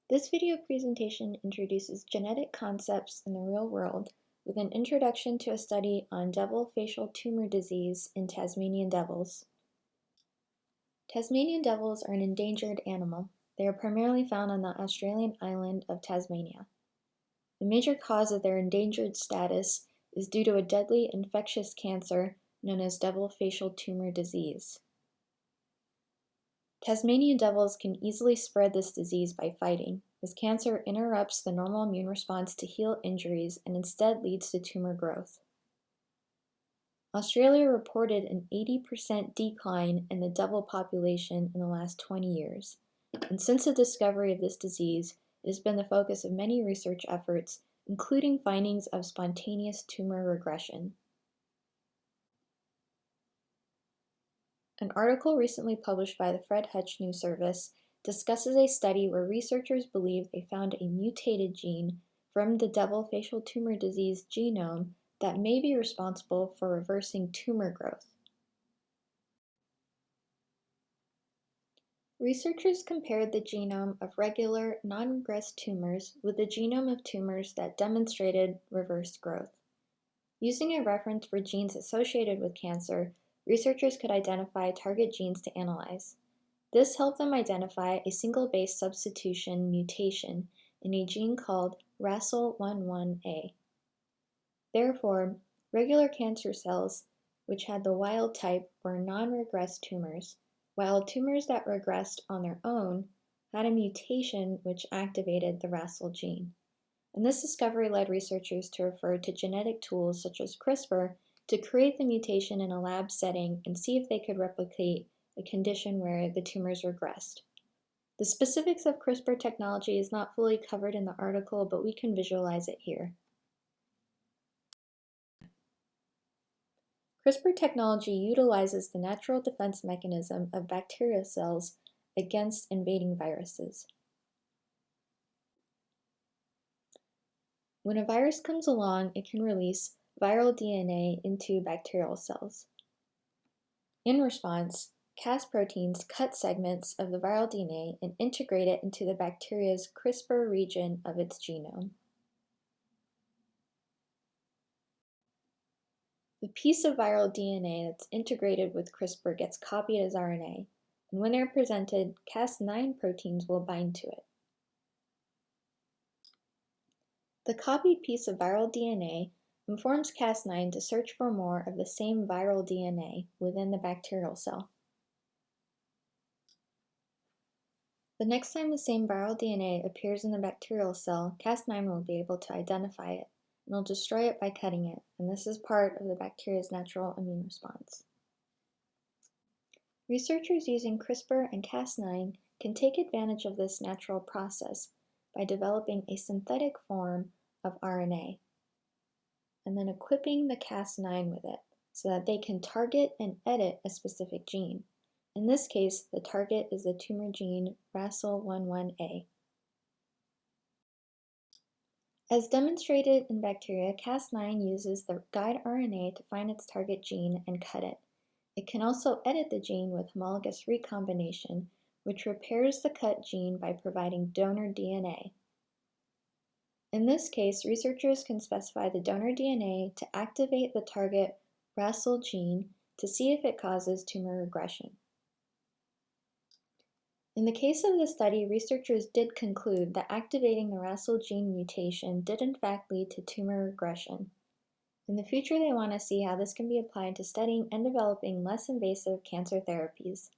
This video presentation introduces genetic concepts in the real world with an introduction to a study on devil facial tumor disease in Tasmanian devils. Tasmanian devils are an endangered animal. They are primarily found on the Australian island of Tasmania. The major cause of their endangered status is due to a deadly infectious cancer known as devil facial tumor disease. Tasmanian devils can easily spread this disease by fighting, as cancer interrupts the normal immune response to heal injuries and instead leads to tumor growth. Australia reported an 80% decline in the devil population in the last 20 years, and since the discovery of this disease, it has been the focus of many research efforts, including findings of spontaneous tumor regression. An article recently published by the Fred Hutch News Service discusses a study where researchers believe they found a mutated gene from the devil facial tumor disease genome that may be responsible for reversing tumor growth. Researchers compared the genome of regular, non-regressed tumors with the genome of tumors that demonstrated reversed growth. Using a reference for genes associated with cancer, researchers could identify target genes to analyze. This helped them identify a single base substitution mutation in a gene called RASL11A. Therefore, regular cancer cells, which had the wild type, were non-regressed tumors, while tumors that regressed on their own had a mutation which activated the RASL gene. And this discovery led researchers to refer to genetic tools such as CRISPR to create the mutation in a lab setting and see if they could replicate a condition where the tumors regressed. The specifics of CRISPR technology is not fully covered in the article, but we can visualize it here. CRISPR technology utilizes the natural defense mechanism of bacterial cells against invading viruses. When a virus comes along, it can release viral DNA into bacterial cells. In response, Cas proteins cut segments of the viral DNA and integrate it into the bacteria's CRISPR region of its genome. The piece of viral DNA that's integrated with CRISPR gets copied as RNA, and when they're presented, Cas9 proteins will bind to it. The copied piece of viral DNA informs Cas9 to search for more of the same viral DNA within the bacterial cell. The next time the same viral DNA appears in the bacterial cell, Cas9 will be able to identify it, and will destroy it by cutting it, and this is part of the bacteria's natural immune response. Researchers using CRISPR and Cas9 can take advantage of this natural process by developing a synthetic form of RNA, and then equipping the Cas9 with it so that they can target and edit a specific gene. In this case, the target is the tumor gene RASL11A. As demonstrated in bacteria, Cas9 uses the guide RNA to find its target gene and cut it. It can also edit the gene with homologous recombination, which repairs the cut gene by providing donor DNA. In this case, researchers can specify the donor DNA to activate the target RASL gene to see if it causes tumor regression. In the case of the study, researchers did conclude that activating the RASL gene mutation did in fact lead to tumor regression. In the future, they want to see how this can be applied to studying and developing less invasive cancer therapies.